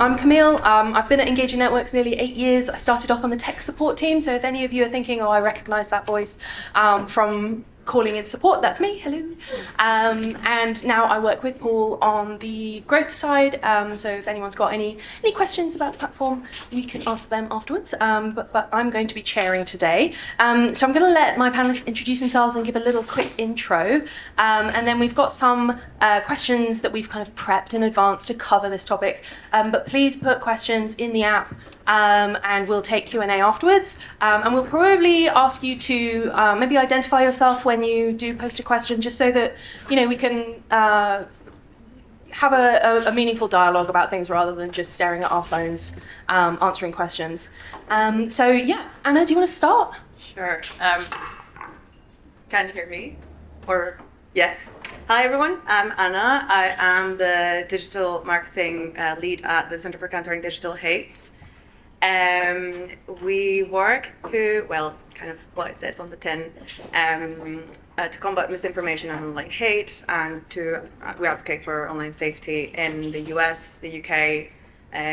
I'm Camille. I've been at Engaging Networks nearly 8 years. I started off on the tech support team, so if any of you are thinking, oh, I recognise that voice from calling in support, that's me, hello. And now I work with Paul on the growth side, so if anyone's got any questions about the platform, we can answer them afterwards, but I'm going to be chairing today. So I'm going to let my panelists introduce themselves and give a little quick intro, and then we've got some questions that we've kind of prepped in advance to cover this topic, but please put questions in the app, and we'll take Q&A afterwards, and we'll probably ask you to maybe identify yourself when you do post a question, just so that we can have a meaningful dialogue about things rather than just staring at our phones answering questions. So yeah, Anna, do you want to start? Sure. Can you hear me? Or yes. Hi everyone, I'm Anna. I am the digital marketing lead at the Centre for Countering Digital Hate. We work to, kind of what it says on the tin, to combat misinformation and online hate, and we advocate for online safety in the US, the UK,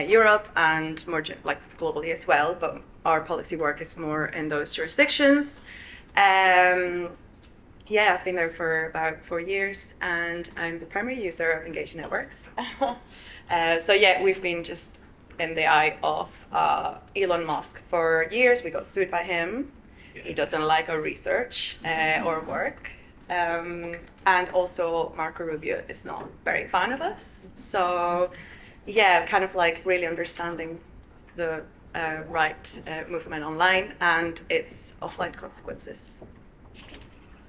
Europe, and more globally as well. But our policy work is more in those jurisdictions. I've been there for about 4 years, and I'm the primary user of Engaging Networks. We've been just in the eye of Elon Musk for years. We got sued by him. He doesn't like our research or work. And also Marco Rubio is not very fan of us. So kind of like really understanding the right movement online and its offline consequences.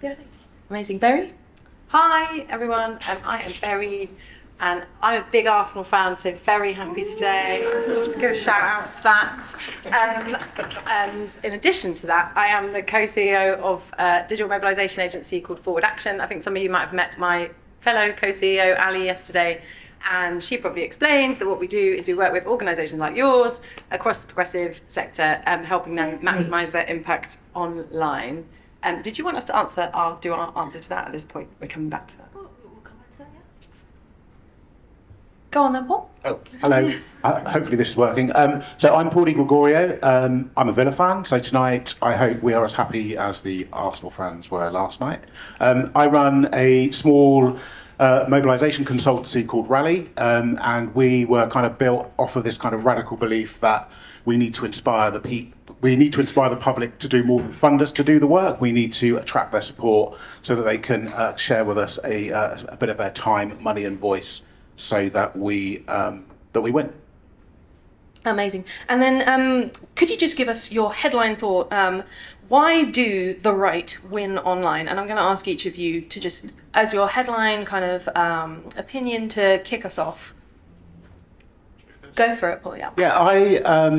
Yeah, amazing. Berry? Hi everyone, I am Berry. And I'm a big Arsenal fan, so very happy today to give a shout out to that. And in addition to that, I am the co-CEO of a digital mobilisation agency called Forward Action. I think some of you might have met my fellow co-CEO, Ali, yesterday. And she probably explains that what we do is we work with organisations like yours across the progressive sector, helping them maximise their impact online. Did you want us to answer? I'll do our answer to that at this point. We're coming back to that. Go on then, Paul. Oh, hello. Hopefully this is working. So I'm Paulie Gregorio. I'm a Villa fan, so tonight I hope we are as happy as the Arsenal fans were last night. I run a small mobilisation consultancy called Rally, and we were kind of built off of this kind of radical belief that we need to inspire the people. We need to inspire the public to do more than fund us to do the work. We need to attract their support so that they can share with us a bit of their time, money, and voice, so that we win. Amazing. And then could you just give us your headline thought? Why do the right win online? And I'm going to ask each of you to just, as your headline kind of opinion, to kick us off. Go for it, Paul. Yeah. Yeah,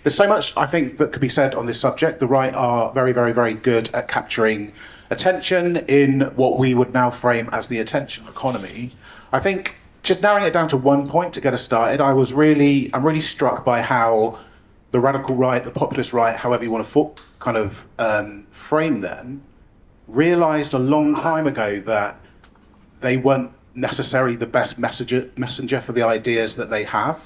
there's so much I think that could be said on this subject. The right are very, very, very good at capturing attention in what we would now frame as the attention economy. I think just narrowing it down to one point to get us started, I'm really struck by how the radical right, the populist right, however you want to frame them, realised a long time ago that they weren't necessarily the best messenger for the ideas that they have,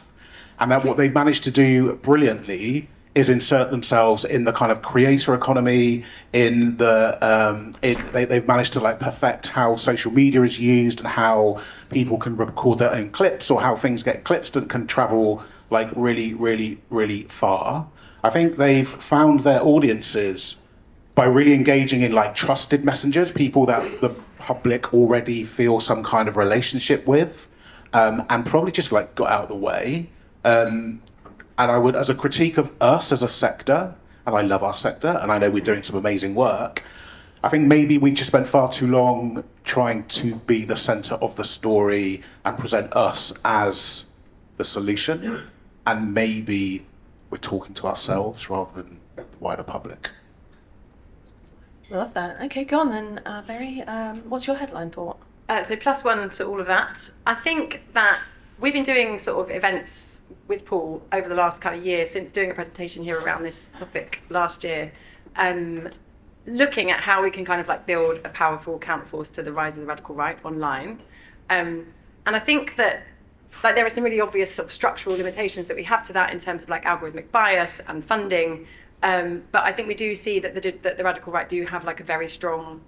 and that what they've managed to do brilliantly is insert themselves in the kind of creator economy, in the they've managed to perfect how social media is used and how people can record their own clips, or how things get clipped and can travel really, really, really far. I think they've found their audiences by really engaging in trusted messengers, people that the public already feel some kind of relationship with, and probably just got out of the way. And I would, as a critique of us as a sector, and I love our sector, and I know we're doing some amazing work, I think maybe we just spent far too long trying to be the centre of the story and present us as the solution, and maybe we're talking to ourselves rather than the wider public. Love that. Okay, go on then, Berry. What's your headline thought? So +1 to all of that. I think that we've been doing sort of events with Paul over the last kind of year, since doing a presentation here around this topic last year, looking at how we can kind of build a powerful counterforce to the rise of the radical right online. And I think that like there are some really obvious sort of structural limitations that we have to that in terms of like algorithmic bias and funding. But I think we do see that the radical right do have like a very strong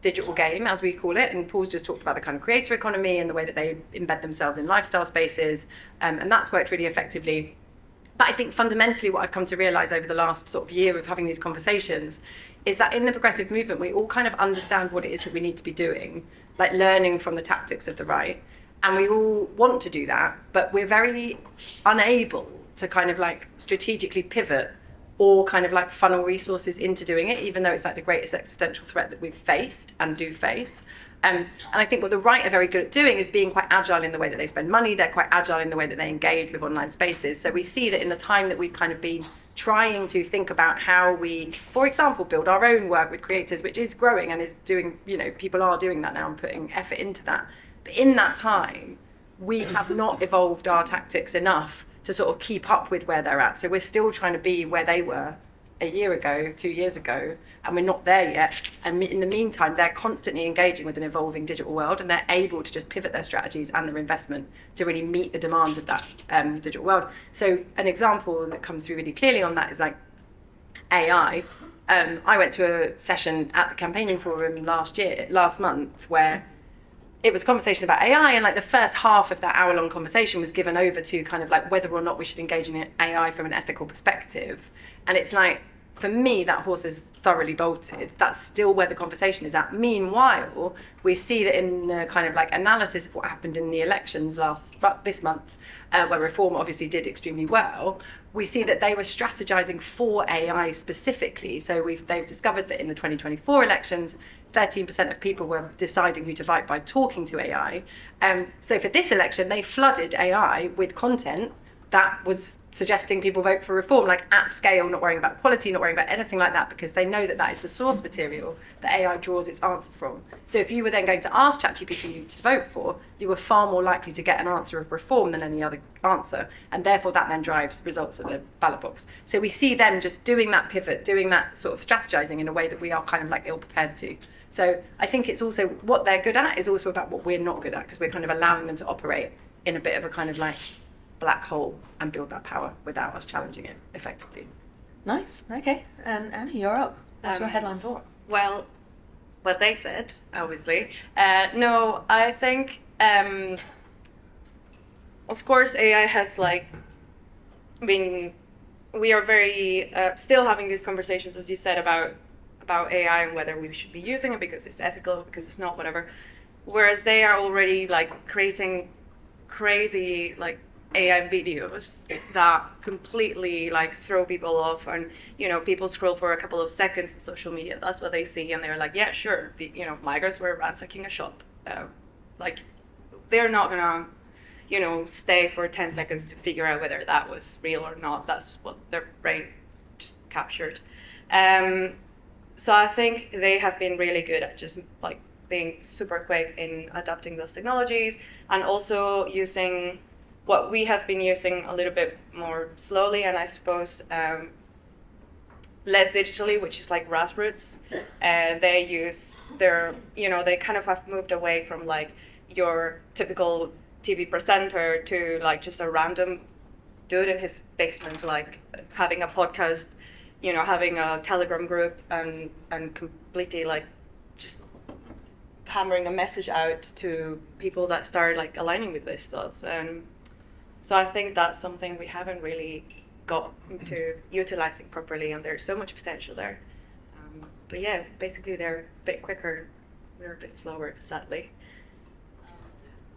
digital game, as we call it. And Paul's just talked about the kind of creator economy and the way that they embed themselves in lifestyle spaces. And that's worked really effectively. But I think fundamentally what I've come to realise over the last sort of year of having these conversations is that in the progressive movement, we all kind of understand what it is that we need to be doing, like learning from the tactics of the right. And we all want to do that, but we're very unable to kind of like strategically pivot or kind of like funnel resources into doing it, even though it's like the greatest existential threat that we've faced and do face. And I think what the right are very good at doing is being quite agile in the way that they spend money. They're quite agile in the way that they engage with online spaces. So we see that in the time that we've kind of been trying to think about how we, for example, build our own work with creators, which is growing and is doing, you know, people are doing that now and putting effort into that. But in that time, we have not evolved our tactics enough to sort of keep up with where they're at. So we're still trying to be where they were a year ago, 2 years ago, and we're not there yet. And in the meantime, they're constantly engaging with an evolving digital world, and they're able to just pivot their strategies and their investment to really meet the demands of that digital world. So an example that comes through really clearly on that is like AI. I went to a session at the Campaigning Forum last month, where it was a conversation about AI, and like the first half of that hour-long conversation was given over to kind of like whether or not we should engage in AI from an ethical perspective. And it's like, for me, that horse is thoroughly bolted. That's still where the conversation is at. Meanwhile, we see that in the kind of like analysis of what happened in the elections this month, where Reform obviously did extremely well, we see that they were strategizing for AI specifically. So they've discovered that in the 2024 elections, 13% of people were deciding who to vote by talking to AI. So for this election, they flooded AI with content that was suggesting people vote for Reform, like at scale, not worrying about quality, not worrying about anything like that, because they know that that is the source material that AI draws its answer from. So if you were then going to ask ChatGPT to vote for, you were far more likely to get an answer of Reform than any other answer. And therefore that then drives results at the ballot box. So we see them just doing that pivot, doing that sort of strategizing in a way that we are kind of like ill prepared to. So I think it's also what they're good at is also about what we're not good at, because we're kind of allowing them to operate in a bit of a kind of like black hole and build that power without us challenging it effectively. Nice. Okay. And Annie, you're up. What's your headline thought? Well, what they said, obviously. No, I think, of course, AI has like been. We are very still having these conversations, as you said, about AI and whether we should be using it because it's ethical, because it's not, whatever. Whereas they are already like creating crazy like AI videos that completely like throw people off, and you know, people scroll for a couple of seconds on social media, that's what they see, and they're like, yeah, sure, migrants were ransacking a shop. Like they're not gonna stay for 10 seconds to figure out whether that was real or not. That's what their brain just captured. So I think they have been really good at just like being super quick in adapting those technologies, and also using what we have been using a little bit more slowly, and I suppose less digitally, which is like grassroots. They use they kind of have moved away from like your typical TV presenter to like just a random dude in his basement, like having a podcast, having a Telegram group, and completely like just hammering a message out to people that start like aligning with these thoughts. So I think that's something we haven't really got into utilizing properly, and there's so much potential there. But yeah, basically they're a bit quicker, we're a bit slower, sadly.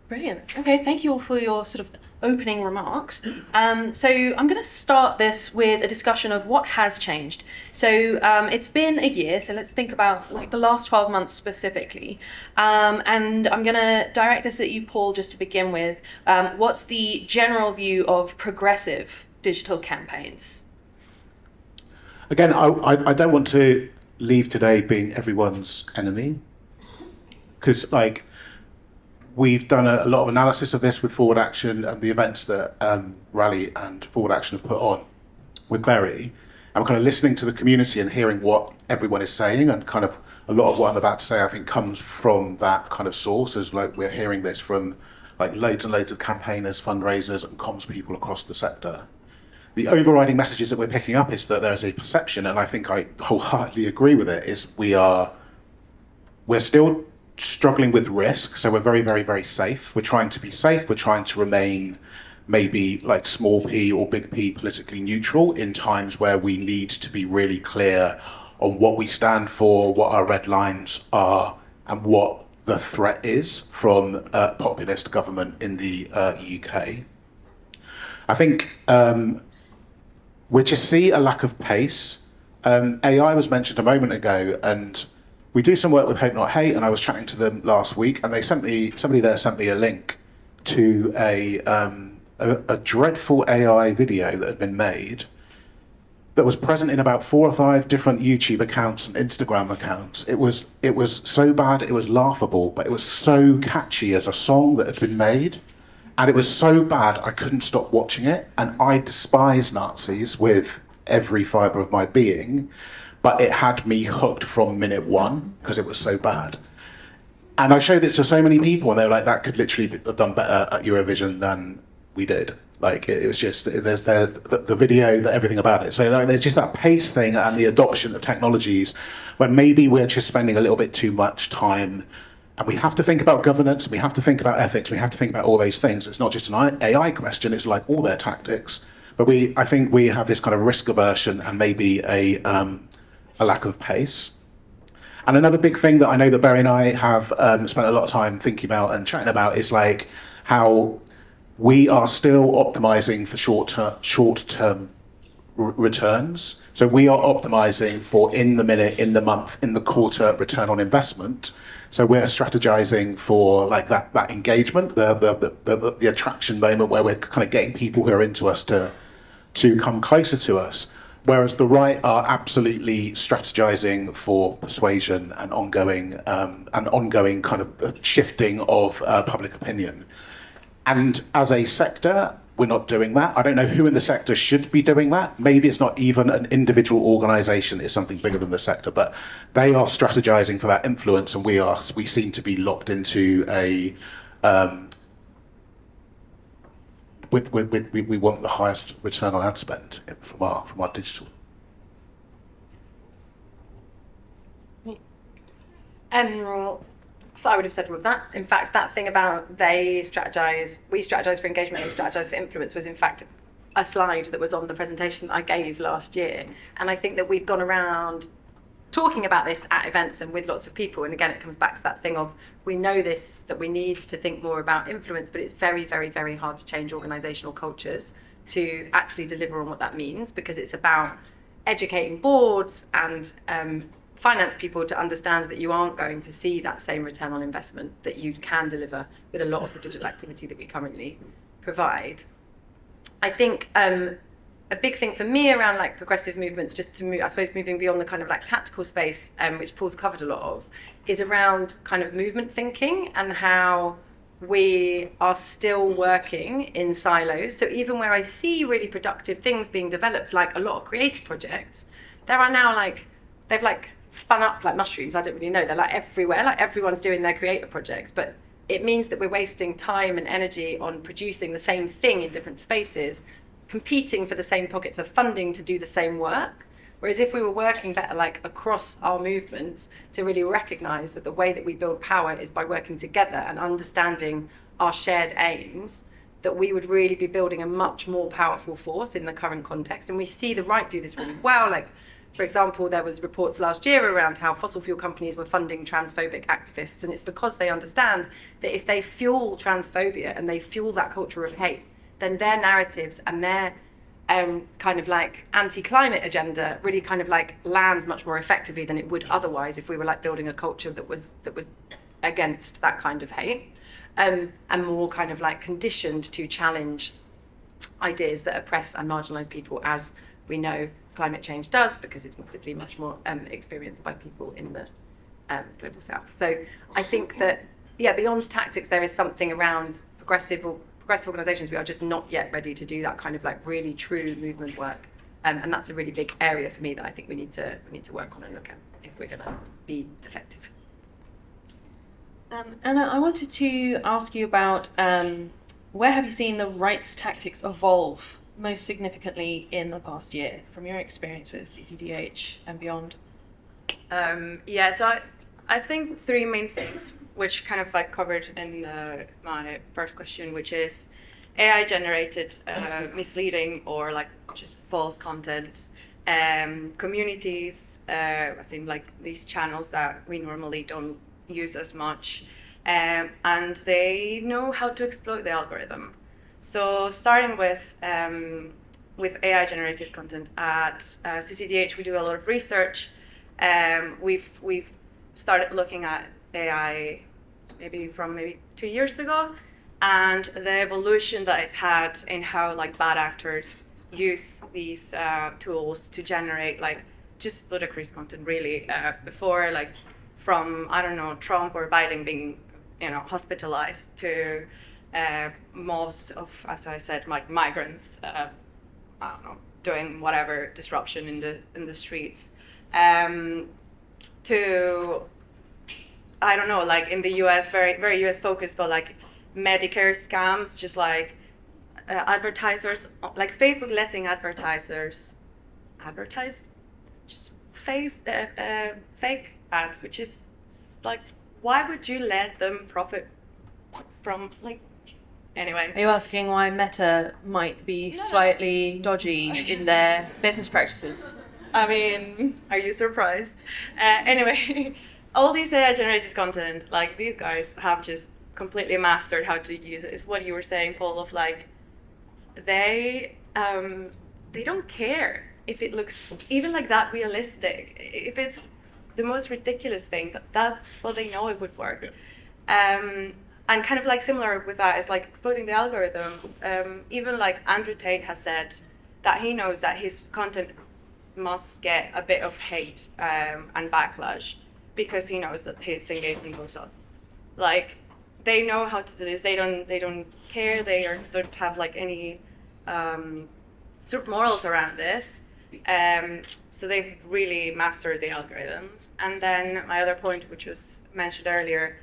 Brilliant. Okay, thank you all for your sort of opening remarks. So I'm going to start this with a discussion of what has changed. So it's been a year, so let's think about like the last 12 months specifically. And I'm going to direct this at you, Paul, just to begin with. What's the general view of progressive digital campaigns? Again, I don't want to leave today being everyone's enemy, because like we've done a lot of analysis of this with Forward Action and the events that Rally and Forward Action have put on with Berry. I'm kind of listening to the community and hearing what everyone is saying, and kind of a lot of what I'm about to say I think comes from that kind of source, as like we're hearing this from like loads and loads of campaigners, fundraisers, and comms people across the sector. The overriding messages that we're picking up is that there is a perception, and I think I wholeheartedly agree with it, is we're still struggling with risk, so we're very, very, very safe. We're trying to be safe, we're trying to remain maybe like small p or big P politically neutral in times where we need to be really clear on what we stand for, what our red lines are, and what the threat is from a populist government in the UK. I think we just see a lack of pace. AI was mentioned a moment ago, and we do some work with Hope Not Hate, and I was chatting to them last week, and somebody there sent me a link to a dreadful AI video that had been made that was present in about 4 or 5 different YouTube accounts and Instagram accounts. It was so bad, it was laughable, but it was so catchy as a song that had been made. And it was so bad, I couldn't stop watching it. And I despise Nazis with every fibre of my being, but it had me hooked from minute one because it was so bad. And I showed it to so many people, and they were like, that could literally have done better at Eurovision than we did. Like, it was just, there's the video, everything about it. So there's just that pace thing and the adoption of technologies when maybe we're just spending a little bit too much time. And we have to think about governance, we have to think about ethics, we have to think about all those things. It's not just an AI question, it's like all their tactics. But I think we have this kind of risk aversion and maybe a lack of pace. And another big thing that I know that Barry and I have spent a lot of time thinking about and chatting about is like how we are still optimizing for short-term returns. So we are optimizing for in the minute, in the month, in the quarter return on investment. So we're strategizing for like that engagement, the attraction moment where we're kind of getting people who are into us to come closer to us. Whereas the right are absolutely strategizing for persuasion and ongoing kind of shifting of public opinion. And as a sector, we're not doing that. I don't know who in the sector should be doing that. Maybe it's not even an individual organization, it's something bigger than the sector, but they are strategizing for that influence, and we seem to be locked into a we want the highest return on ad spend from our digital. So I would have said with that. In fact, that thing about we strategize for engagement, they strategize for influence was in fact a slide that was on the presentation that I gave last year. And I think that we've gone around talking about this at events and with lots of people. And again, it comes back to that thing of we know this, that we need to think more about influence, but it's very, very, very hard to change organizational cultures to actually deliver on what that means, because it's about educating boards and finance people to understand that you aren't going to see that same return on investment that you can deliver with a lot of the digital activity that we currently provide. I think a big thing for me around like progressive movements, just to move, I suppose moving beyond the kind of like tactical space, which Paul's covered a lot of, is around kind of movement thinking and how we are still working in silos. So even where I see really productive things being developed, like a lot of creative projects, there are now they've spun up like mushrooms. I don't really know. They're like everywhere. Like everyone's doing their creative projects, but it means that we're wasting time and energy on producing the same thing in different spaces, competing for the same pockets of funding to do the same work. Whereas if we were working better like across our movements to really recognize that the way that we build power is by working together and understanding our shared aims, that we would really be building a much more powerful force in the current context. And we see the right do this really well. Like, for example, there was reports last year around how fossil fuel companies were funding transphobic activists, and it's because they understand that if they fuel transphobia and they fuel that culture of hate, then their narratives and their kind of like anti-climate agenda really kind of like lands much more effectively than it would otherwise if we were like building a culture that was against that kind of hate, and more kind of like conditioned to challenge ideas that oppress and marginalize people, as we know climate change does, because it's massively much more experienced by people in the global south. So I think that, beyond tactics, there is something around progressive organizations. We are just not yet ready to do that kind of like really true movement work. And that's a really big area for me that I think we need to work on and look at if we're going to be effective. Anna, I wanted to ask you about where have you seen the rights tactics evolve most significantly in the past year, from your experience with CCDH and beyond? So I think three main things, which kind of like covered in my first question, which is AI generated misleading or like just false content, communities, I think like these channels that we normally don't use as much, and they know how to exploit the algorithm. So starting with AI generated content at CCDH, we do a lot of research. We've started looking at AI maybe 2 years ago, and the evolution that it's had in how like bad actors use these tools to generate like just ludicrous content really. Before, like from, I don't know, Trump or Biden being hospitalized to mobs of, as I said, like migrants I don't know, doing whatever disruption in the streets, to, I don't know, like in the US, very very US focused, but like Medicare scams, just like advertisers, like Facebook letting advertisers advertise just fake ads, which is like, why would you let them profit from, like, anyway. Are you asking why Meta might be slightly dodgy in their business practices? I mean, are you surprised? Anyway, all these AI-generated content, like these guys have just completely mastered how to use it. It's what you were saying, Paul, of like, they don't care if it looks even like that realistic. If it's the most ridiculous thing, that's what they know it would work. And kind of like similar with that is like exploiting the algorithm. Even like Andrew Tate has said that he knows that his content must get a bit of hate and backlash because he knows that his engagement goes up. Like, they know how to do this. They don't care. They don't have like any sort of morals around this. So they've really mastered the algorithms. And then my other point, which was mentioned earlier,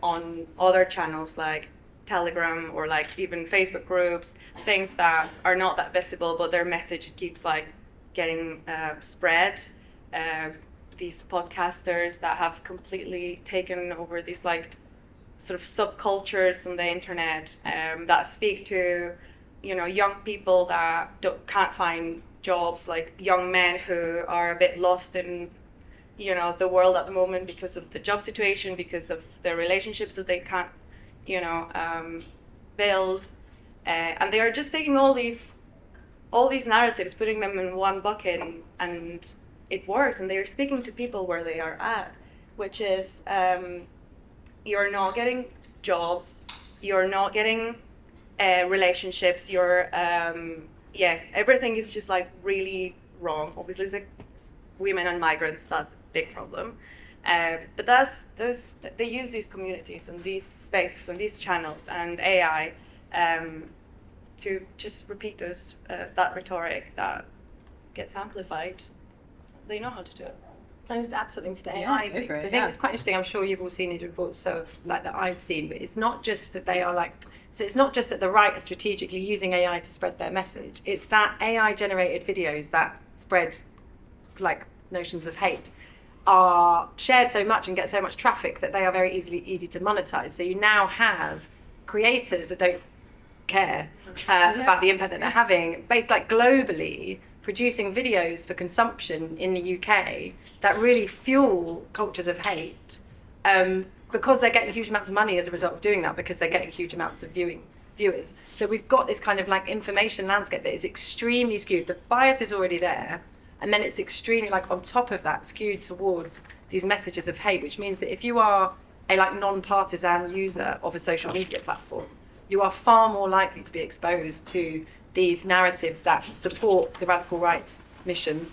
on other channels like Telegram or like even Facebook groups, things that are not that visible, but their message keeps like getting spread. These podcasters that have completely taken over these like sort of subcultures on the internet, that speak to, young people that can't find jobs, like young men who are a bit lost in, the world at the moment because of the job situation, because of the relationships that they can't, build, and they are just taking all these narratives, putting them in one bucket, and it works, and they are speaking to people where they are at, which is, you're not getting jobs, you're not getting relationships, you're everything is just like really wrong. Obviously, it's like women and migrants, that's a big problem. But they use these communities and these spaces and these channels and AI to just repeat that rhetoric that gets amplified. They know how to do it. Can I just add something to the Yeah, AI go thing? for it, I think yeah. it's quite interesting. I'm sure you've all seen these reports, like that I've seen, but it's not just that they are like. So it's not just that the right are strategically using AI to spread their message. It's that AI-generated videos that spread like notions of hate are shared so much and get so much traffic that they are very easy to monetize. So you now have creators that don't care about the impact that they're having, based like globally, producing videos for consumption in the UK that really fuel cultures of hate, because they're getting huge amounts of money as a result of doing that, because they're getting huge amounts of viewers. So we've got this kind of like information landscape that is extremely skewed. The bias is already there, and then it's extremely like on top of that skewed towards these messages of hate, which means that if you are a like non-partisan user of a social media platform, you are far more likely to be exposed to these narratives that support the radical rights mission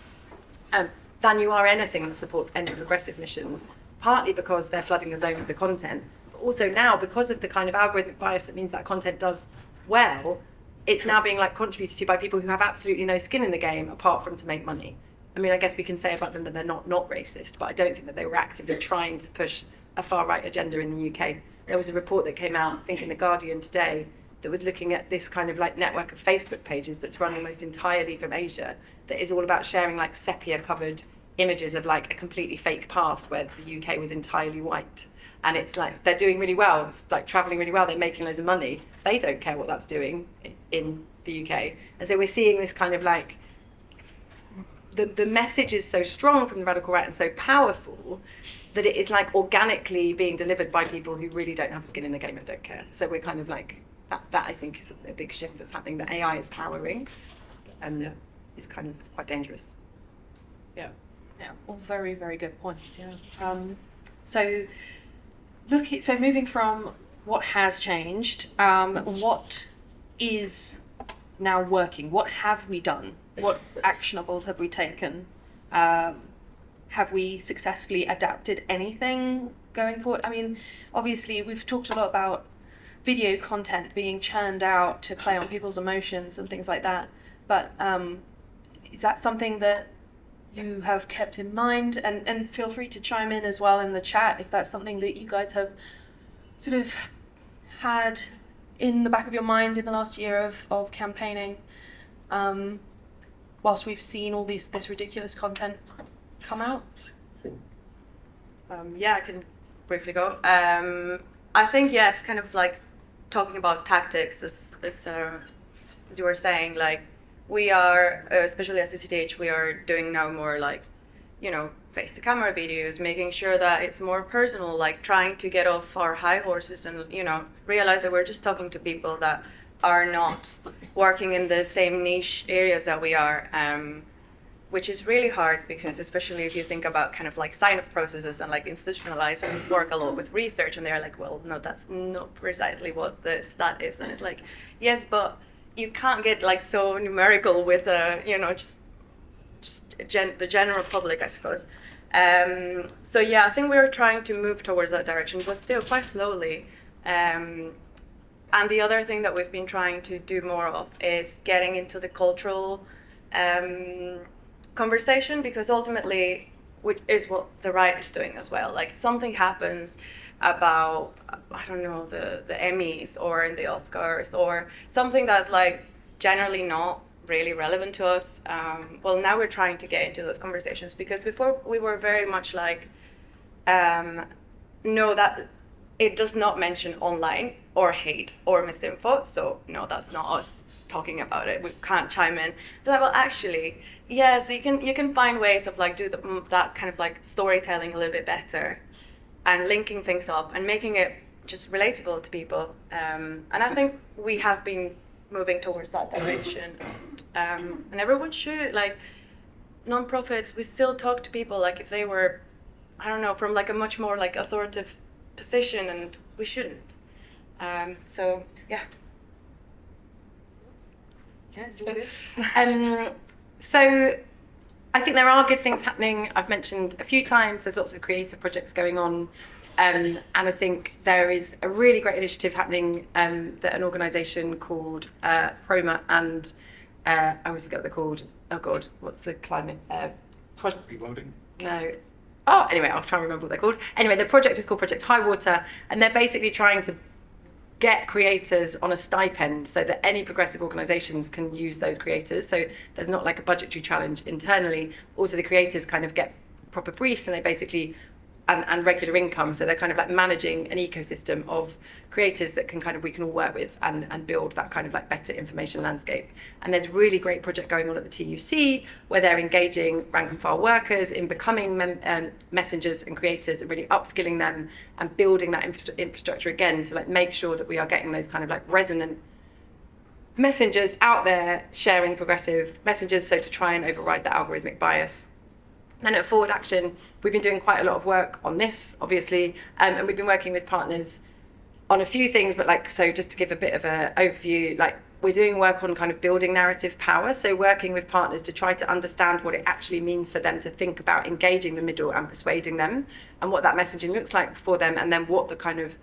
than you are anything that supports any progressive missions, partly because they're flooding the zone with the content, but also now because of the kind of algorithmic bias that means that content does well, it's now being like contributed to by people who have absolutely no skin in the game apart from to make money. I mean, I guess we can say about them that they're not racist, but I don't think that they were actively trying to push a far-right agenda in the UK. There was a report that came out, I think in The Guardian today, that was looking at this kind of like network of Facebook pages that's run almost entirely from Asia, that is all about sharing like sepia-covered images of like a completely fake past where the UK was entirely white. And it's like, they're doing really well, it's like traveling really well, they're making loads of money. They don't care what that's doing in the UK. And so we're seeing this kind of like, the message is so strong from the radical right and so powerful that it is like organically being delivered by people who really don't have skin in the game and don't care. So we're kind of like, that I think is a big shift that's happening, that AI is powering and is kind of quite dangerous. Yeah. Yeah, all very, very good points. Yeah. So moving from what has changed, what is now working? What have we done? What actionables have we taken? Have we successfully adapted anything going forward? I mean, obviously we've talked a lot about video content being churned out to play on people's emotions and things like that. But is that something that you have kept in mind? And feel free to chime in as well in the chat if that's something that you guys have sort of had in the back of your mind in the last year of campaigning, whilst we've seen all this ridiculous content come out. Yeah, I can briefly go. I think, yes, kind of like talking about tactics, as you were saying, like we are, especially at CCTH, we are doing now more like, face to camera videos, making sure that it's more personal, like trying to get off our high horses and, realize that we're just talking to people that are not working in the same niche areas that we are, which is really hard because especially if you think about kind of like sign-off processes and like institutionalized, we work a lot with research and they're like, well, no, that's not precisely what the stat is. And it's like, yes, but you can't get like so numerical with, the general public, I suppose. So yeah, I think we're trying to move towards that direction, but still quite slowly. And the other thing that we've been trying to do more of is getting into the cultural conversation, because ultimately, which is what the right is doing as well. Like something happens about, I don't know, the Emmys or in the Oscars or something that's like generally not really relevant to us. Well, now we're trying to get into those conversations, because before we were very much like, no, that it does not mention online or hate or misinfo, so no, that's not us talking about it. We can't chime in. So well, actually, yeah, so you can find ways of like that kind of like storytelling a little bit better, and linking things up and making it just relatable to people. And I think we have been moving towards that direction. And everyone should, like, non-profits, we still talk to people like if they were, I don't know, from like a much more like authoritative position, and we shouldn't. So yeah. Yeah, it's good. So I think there are good things happening. I've mentioned a few times there's lots of creative projects going on. And I think there is a really great initiative happening that an organisation called Proma and I always forget what they're called. Oh God, what's the climate project? Reloading? No. Oh, anyway, I'll try and remember what they're called. Anyway, the project is called Project Highwater, and they're basically trying to get creators on a stipend so that any progressive organisations can use those creators. So there's not like a budgetary challenge internally. Also, the creators kind of get proper briefs, and they basically and regular income, so they're kind of like managing an ecosystem of creators that we can all work with and build that kind of like better information landscape. And there's a really great project going on at the TUC where they're engaging rank and file workers in becoming messengers and creators, and really upskilling them and building that infrastructure again to like make sure that we are getting those kind of like resonant messengers out there sharing progressive messages, so to try and override that algorithmic bias. And at Forward Action, we've been doing quite a lot of work on this, obviously, and we've been working with partners on a few things, but like, so just to give a bit of an overview, like we're doing work on kind of building narrative power, so working with partners to try to understand what it actually means for them to think about engaging the middle and persuading them, and what that messaging looks like for them, and then what the kind of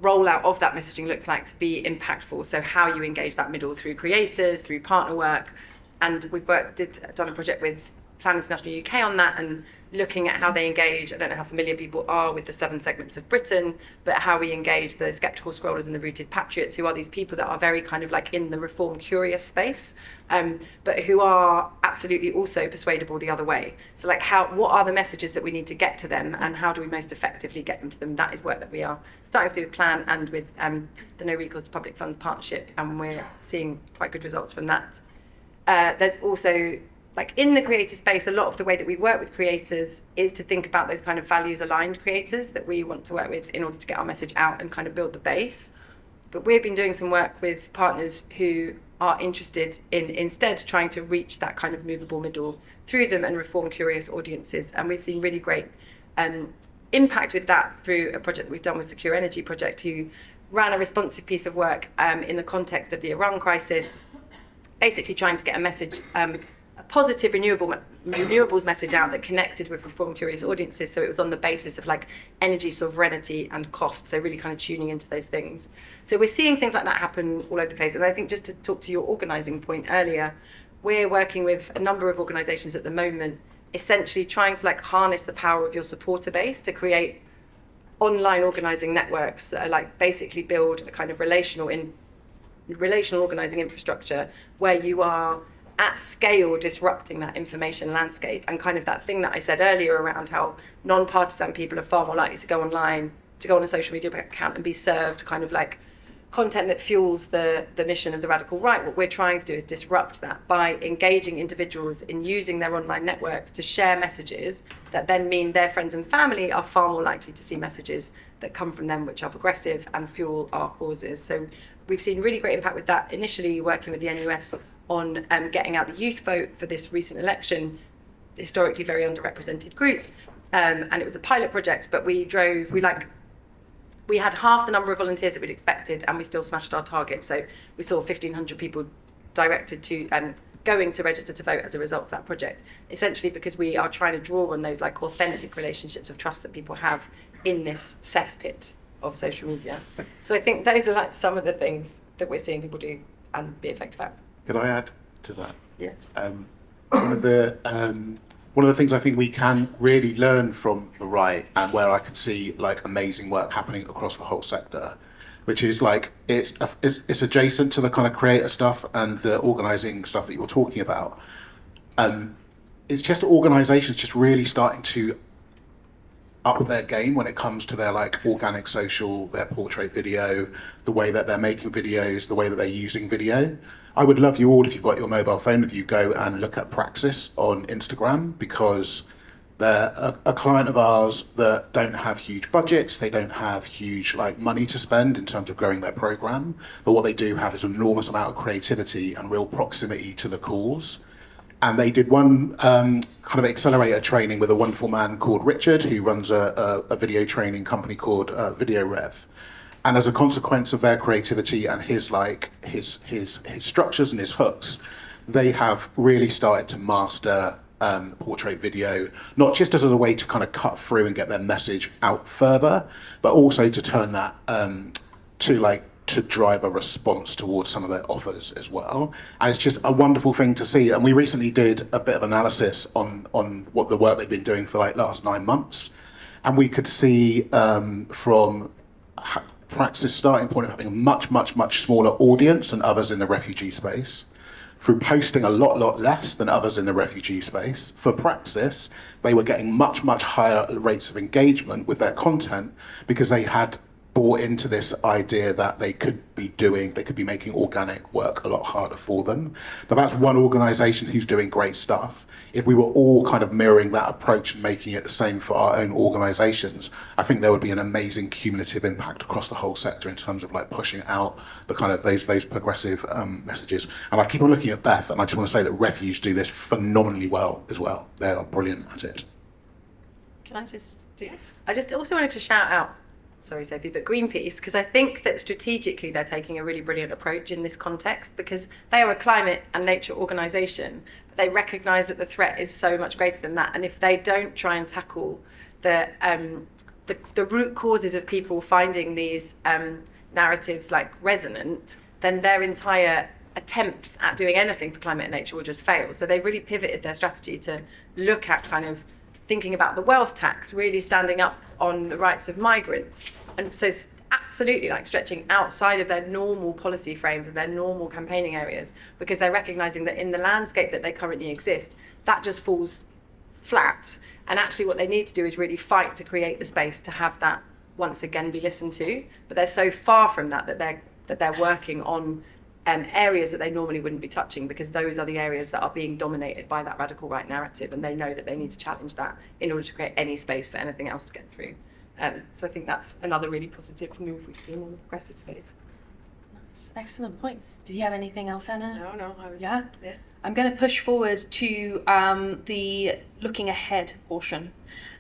rollout of that messaging looks like to be impactful. So how you engage that middle through creators, through partner work. And we've done a project with Plan International UK on that and looking at how they engage. I don't know how familiar people are with the 7 segments of Britain, but how we engage the skeptical scrollers and the rooted patriots, who are these people that are very kind of like in the reform curious space, but who are absolutely also persuadable the other way. So like what are the messages that we need to get to them, and how do we most effectively get them to them? That is work that we are starting to do with Plan and with the No Recourse to Public Funds partnership, and we're seeing quite good results from that. There's also, like in the creator space, a lot of the way that we work with creators is to think about those kind of values aligned creators that we want to work with in order to get our message out and kind of build the base. But we've been doing some work with partners who are interested in instead trying to reach that kind of movable middle through them and reform curious audiences. And we've seen really great impact with that through a project that we've done with Secure Energy Project, who ran a responsive piece of work in the context of the Iran crisis, basically trying to get a message, a positive renewables message out that connected with reform curious audiences. So it was on the basis of like energy sovereignty and cost, so really kind of tuning into those things. So we're seeing things like that happen all over the place. And I think just to talk to your organising point earlier, we're working with a number of organisations at the moment, essentially trying to like harness the power of your supporter base to create online organising networks that are like basically build a kind of relational organising infrastructure where you are at scale disrupting that information landscape, and kind of that thing that I said earlier around how non-partisan people are far more likely to go online, to go on a social media account and be served kind of like content that fuels the mission of the radical right. What we're trying to do is disrupt that by engaging individuals in using their online networks to share messages that then mean their friends and family are far more likely to see messages that come from them which are progressive and fuel our causes. So we've seen really great impact with that, initially working with the NUS on getting out the youth vote for this recent election, historically very underrepresented group. And it was a pilot project, but we had half the number of volunteers that we'd expected, and we still smashed our target. So we saw 1,500 people directed to going to register to vote as a result of that project, essentially because we are trying to draw on those like authentic relationships of trust that people have in this cesspit of social media. So I think those are like some of the things that we're seeing people do and be effective at. Could I add to that? Yeah. One of the things I think we can really learn from the right, and where I could see like amazing work happening across the whole sector, which is like it's adjacent to the kind of creator stuff and the organising stuff that you're talking about. It's just organisations just really starting to up their game when it comes to their like organic social, their portrait video, the way that they're making videos, the way that they're using video. I would love you all, if you've got your mobile phone with you, go and look at Praxis on Instagram, because they're a client of ours that don't have huge budgets, they don't have huge like money to spend in terms of growing their program, but what they do have is an enormous amount of creativity and real proximity to the cause. And they did one kind of accelerator training with a wonderful man called Richard, who runs a video training company called Video Rev. And as a consequence of their creativity and his structures and his hooks, they have really started to master portrait video, not just as a way to kind of cut through and get their message out further, but also to turn that to drive a response towards some of their offers as well. And it's just a wonderful thing to see. And we recently did a bit of analysis on what the work they've been doing for like last 9 months. And we could see from Praxis starting point of having a much smaller audience than others in the refugee space, through posting a lot less than others in the refugee space. For Praxis, they were getting much higher rates of engagement with their content because they had bought into this idea that they could be making organic work a lot harder for them. Now that's one organisation who's doing great stuff. If we were all kind of mirroring that approach and making it the same for our own organisations, I think there would be an amazing cumulative impact across the whole sector in terms of like pushing out the kind of those progressive messages. And I keep on looking at Beth, and I just want to say that Refuge do this phenomenally well as well. They are brilliant at it. Can I just do this? I just also wanted to shout out, sorry Sophie, but Greenpeace, because I think that strategically they're taking a really brilliant approach in this context, because they are a climate and nature organisation, but they recognise that the threat is so much greater than that. And if they don't try and tackle the root causes of people finding these narratives like resonant, then their entire attempts at doing anything for climate and nature will just fail. So they've really pivoted their strategy to look at kind of thinking about the wealth tax, really standing up on the rights of migrants. And so it's absolutely like stretching outside of their normal policy frames and their normal campaigning areas, because they're recognizing that in the landscape that they currently exist, that just falls flat. And actually what they need to do is really fight to create the space to have that once again be listened to. But they're so far from that they're working on areas that they normally wouldn't be touching, because those are the areas that are being dominated by that radical right narrative, and they know that they need to challenge that in order to create any space for anything else to get through. So I think that's another really positive move we've seen in the progressive space. Nice. Excellent points. Did you have anything else, Anna? No, I was. Yeah? Yeah. I'm going to push forward to the looking ahead portion.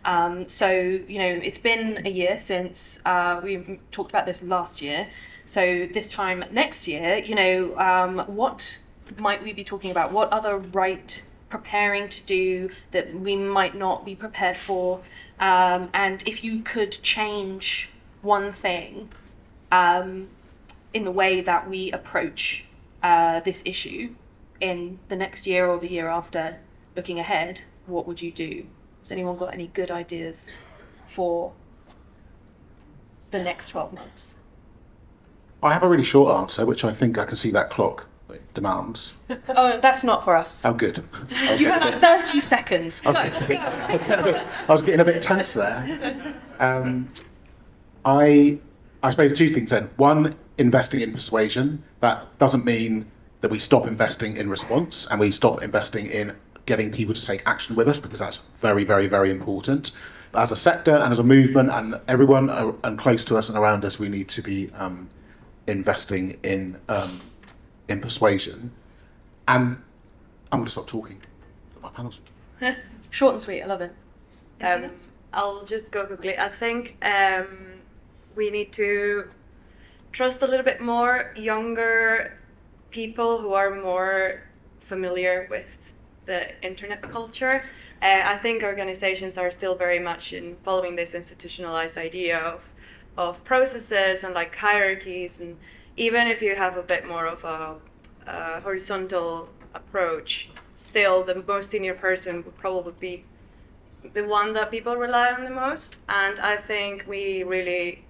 So, it's been a year since we talked about this last year. So this time next year, what might we be talking about? What other preparing to do that we might not be prepared for? And if you could change one thing in the way that we approach this issue in the next year or the year after, looking ahead, what would you do? Has anyone got any good ideas for the next 12 months? I have a really short answer, which I think I can see that clock demands. Oh, that's not for us. Oh, good. You have 30 seconds. Go. I was getting a bit tense there. I suppose two things then. One, investing in persuasion. That doesn't mean that we stop investing in response and we stop investing in getting people to take action with us, because that's very, very, very important. But as a sector and as a movement and everyone and close to us and around us, we need to be investing in persuasion. And I'm going to stop talking. My panel's Short and sweet, I love it. I'll just go quickly. I think we need to trust a little bit more younger people who are more familiar with the internet culture. I think organizations are still very much in following this institutionalized idea of processes and like hierarchies, and even if you have a bit more of a horizontal approach, still the most senior person would probably be the one that people rely on the most. And I think we really,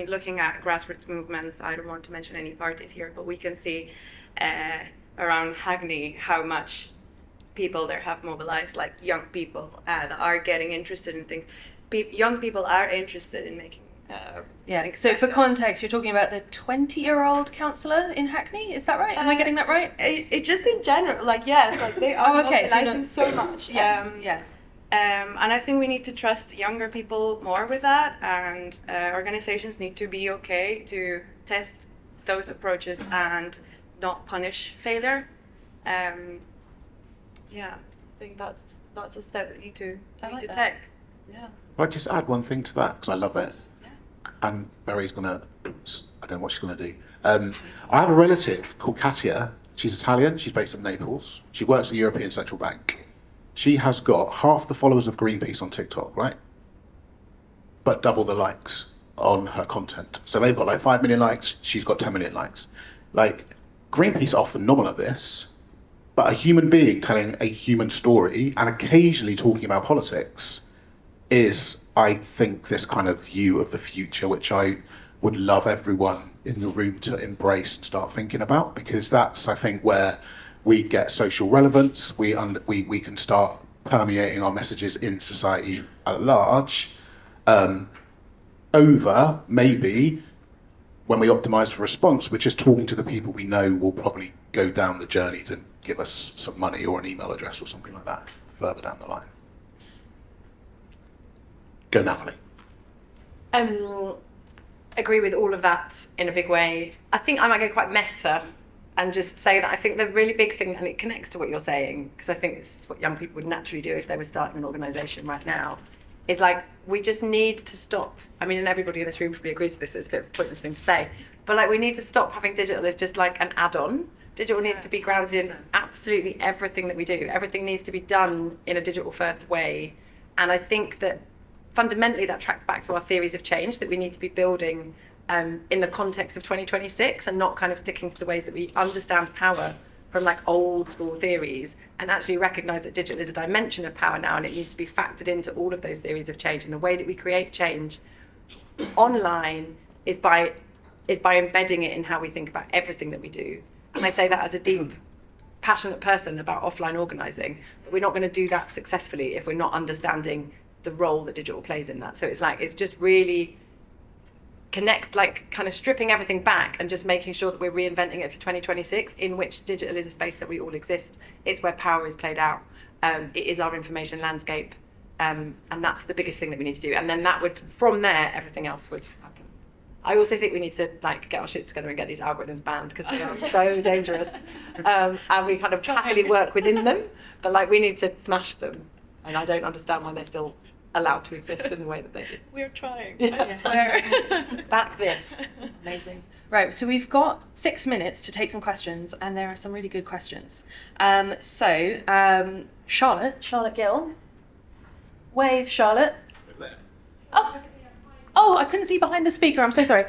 looking at grassroots movements, I don't want to mention any parties here, but we can see around Hackney how much people there have mobilized, like young people, and are getting interested in things. Young people are interested in making So for context, you're talking about the 20-year-old councillor in Hackney, is that right? Am I getting that right? It just in general, they are mobilizing so much. And I think we need to trust younger people more with that, and organizations need to be okay to test those approaches and not punish failure. I think that's a step we need to take. Yeah. I'll just add one thing to that, because I love it. And Berry's I don't know what she's going to do. I have a relative called Katia. She's Italian. She's based in Naples. She works at the European Central Bank. She has got half the followers of Greenpeace on TikTok, right? But double the likes on her content. So they've got like 5 million likes. She's got 10 million likes. Like, Greenpeace are phenomenal at this. But a human being telling a human story and occasionally talking about politics is, I think, this kind of view of the future, which I would love everyone in the room to embrace and start thinking about, because that's, I think, where we get social relevance. We can start permeating our messages in society at large, over maybe when we optimize for response, we're just talking to the people we know will probably go down the journey to give us some money or an email address or something like that further down the line. Go, Natalie. Agree with all of that in a big way. I think I might go quite meta and just say that I think the really big thing, and it connects to what you're saying, because I think this is what young people would naturally do if they were starting an organisation right now, is like, we just need to stop. I mean, and everybody in this room probably agrees with this, it's a bit of a pointless thing to say, but like, we need to stop having digital as just like an add-on. Digital needs to be grounded in absolutely everything that we do. Everything needs to be done in a digital first way. And I think that fundamentally that tracks back to our theories of change, that we need to be building in the context of 2026 and not kind of sticking to the ways that we understand power from like old school theories, and actually recognise that digital is a dimension of power now, and it needs to be factored into all of those theories of change. And the way that we create change online is by embedding it in how we think about everything that we do. And I say that as a deep, passionate person about offline organising, but we're not going to do that successfully if we're not understanding the role that digital plays in that. So it's just really kind of stripping everything back and just making sure that we're reinventing it for 2026, in which digital is a space that we all exist. It's where power is played out. It is our information landscape. And that's the biggest thing that we need to do. And then from there, everything else would happen. I also think we need to get our shit together and get these algorithms banned, because they are so dangerous. And we kind of happily work within them, but we need to smash them. And I don't understand why they're still allowed to exist in the way that they do. We're trying, Yes. I swear. Back this. Amazing. Right, so we've got 6 minutes to take some questions, and there are some really good questions. Charlotte Gill. Wave, Charlotte. Oh, I couldn't see behind the speaker. I'm so sorry.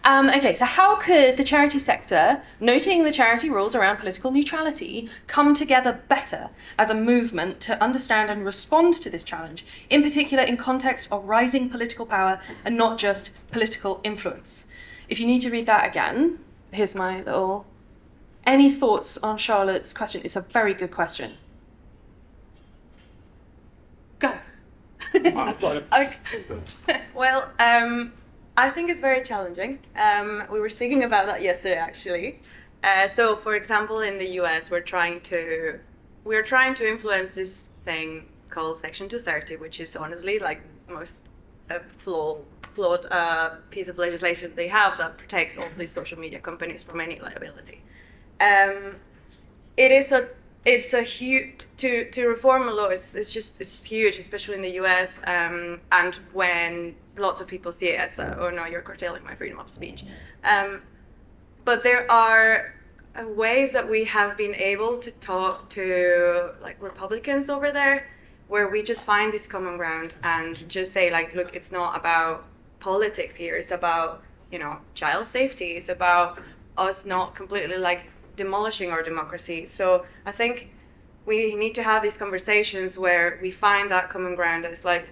Okay, so how could the charity sector, noting the charity rules around political neutrality, come together better as a movement to understand and respond to this challenge, in particular in context of rising political power and not just political influence? If you need to read that again, here's my little... Any thoughts on Charlotte's question? It's a very good question. Go. I've got Okay. Well, I think it's very challenging. We were speaking about that yesterday, actually. So, for example, in the US, we're trying to influence this thing called Section 230, which is honestly the most flawed piece of legislation they have that protects all these social media companies from any liability. It's a huge to reform a law. It's just huge, especially in the US, and when lots of people see it as oh no, you're curtailing my freedom of speech. But there are ways that we have been able to talk to Republicans over there, where we just find this common ground and just say look, it's not about politics here. It's about child safety. It's about us not completely demolishing our democracy. So I think we need to have these conversations where we find that common ground. It's it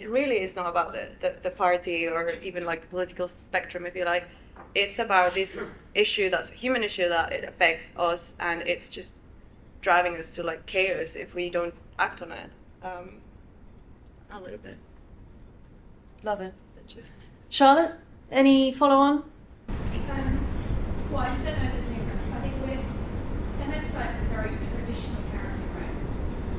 really is not about the party or even the political spectrum, if you like. It's about this issue that's a human issue, that it affects us, and it's just driving us to chaos if we don't act on it a little bit. Love it. Charlotte, any follow-on? Well, I just don't know if it's new. I think MS Society is a very traditional charity, right?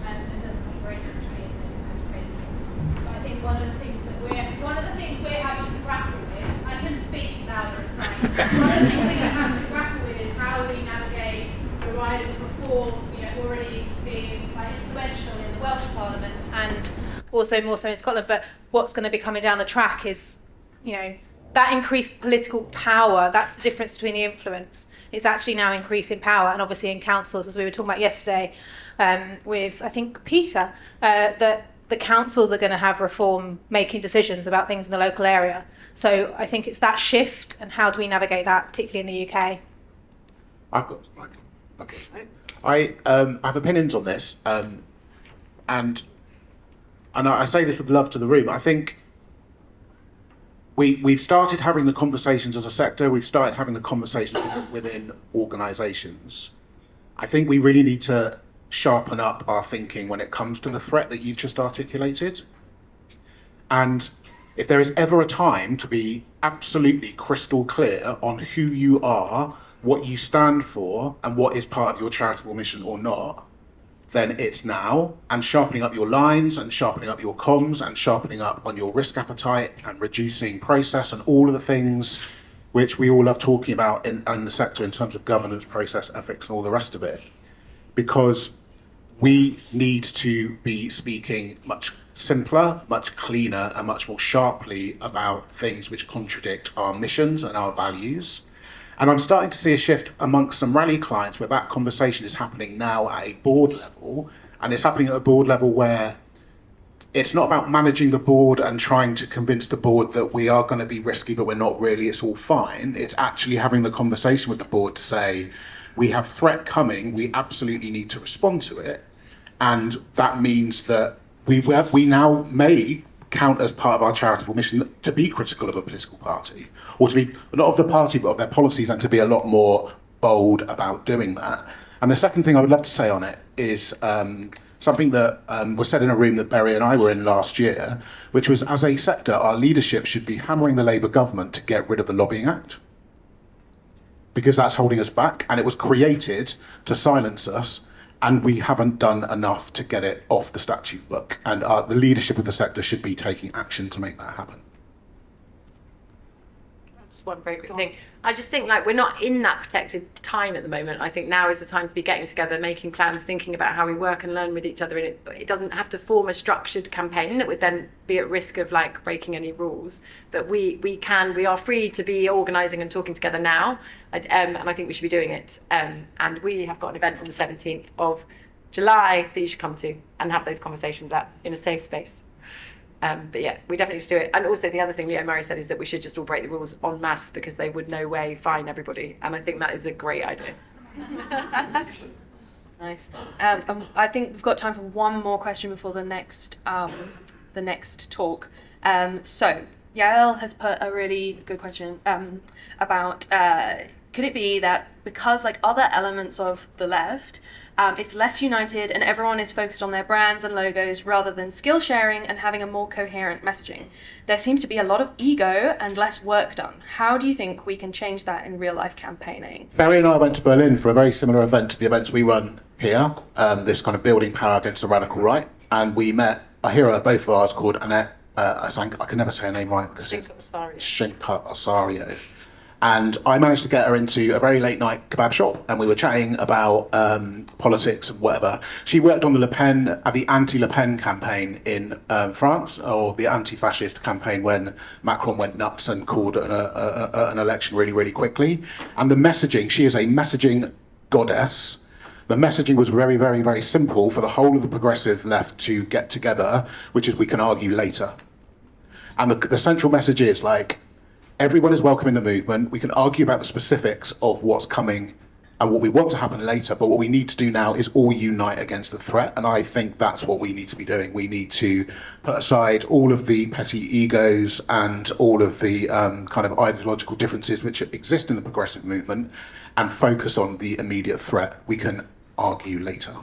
And doesn't look very naturally in those kind of spaces. But I think one of the things we're having to grapple with, I can speak louder, it's fine. One of the things we're having to grapple with is how we navigate the rise of reform, already being influential in the Welsh Parliament and also more so in Scotland. But what's going to be coming down the track is, that increased political power. That's the difference between the influence. It's actually now increasing power, and obviously in councils, as we were talking about yesterday, with I think Peter, that the councils are going to have reform making decisions about things in the local area. So I think it's that shift, and how do we navigate that, particularly in the UK? I have opinions on this, and I say this with love to the room. I think we've started having the conversations as a sector. We've started having the conversations within organisations. I think we really need to sharpen up our thinking when it comes to the threat that you've just articulated. And if there is ever a time to be absolutely crystal clear on who you are, what you stand for, and what is part of your charitable mission or not, then it's now. And sharpening up your lines, and sharpening up your comms, and sharpening up on your risk appetite, and reducing process, and all of the things which we all love talking about in the sector in terms of governance, process, ethics, and all the rest of it. Because we need to be speaking much simpler, much cleaner, and much more sharply about things which contradict our missions and our values. And I'm starting to see a shift amongst some rally clients where that conversation is happening now at a board level, and it's happening at a board level where it's not about managing the board and trying to convince the board that we are going to be risky, but we're not really, it's all fine. It's actually having the conversation with the board to say, we have threat coming, we absolutely need to respond to it. And that means that we now may count as part of our charitable mission to be critical of a political party, or to be, not of the party, but of their policies, and to be a lot more bold about doing that. And the second thing I would love to say on it is something that was said in a room that Berry and I were in last year, which was, as a sector, our leadership should be hammering the Labour government to get rid of the Lobbying Act, because that's holding us back, and it was created to silence us, and we haven't done enough to get it off the statute book, and the leadership of the sector should be taking action to make that happen. Just one very quick thing. I just think like we're not in that protected time at the moment. I think now is the time to be getting together, making plans, thinking about how we work and learn with each other. And it doesn't have to form a structured campaign that would then be at risk of like breaking any rules. But we are free to be organising and talking together now. And I think we should be doing it. And we have got an event on the 17th of July that you should come to and have those conversations at in a safe space. But yeah, we definitely should do it. And also the other thing Leo Murray said is that we should just all break the rules en masse, because they would no way fine everybody. And I think that is a great idea. Nice. I think we've got time for one more question before the next talk. So Yael has put a really good question about could it be that because like other elements of the left, it's less united and everyone is focused on their brands and logos rather than skill sharing and having a more coherent messaging. There seems to be a lot of ego and less work done. How do you think we can change that in real life campaigning? Barry and I went to Berlin for a very similar event to the events we run here, this kind of building power against the radical right. And we met a hero, both of ours, called Annette, I can never say her name right. Shinka Osario. And I managed to get her into a very late night kebab shop, and we were chatting about politics and whatever. She worked on the anti-Le Pen campaign in France, or the anti-fascist campaign when Macron went nuts and called an election really, really quickly. And the messaging, she is a messaging goddess. The messaging was very, very, very simple for the whole of the progressive left to get together, which is we can argue later. And the central message is like, everyone is welcome in the movement. We can argue about the specifics of what's coming and what we want to happen later, but what we need to do now is all unite against the threat. And I think that's what we need to be doing. We need to put aside all of the petty egos and all of the kind of ideological differences which exist in the progressive movement and focus on the immediate threat. We can argue later.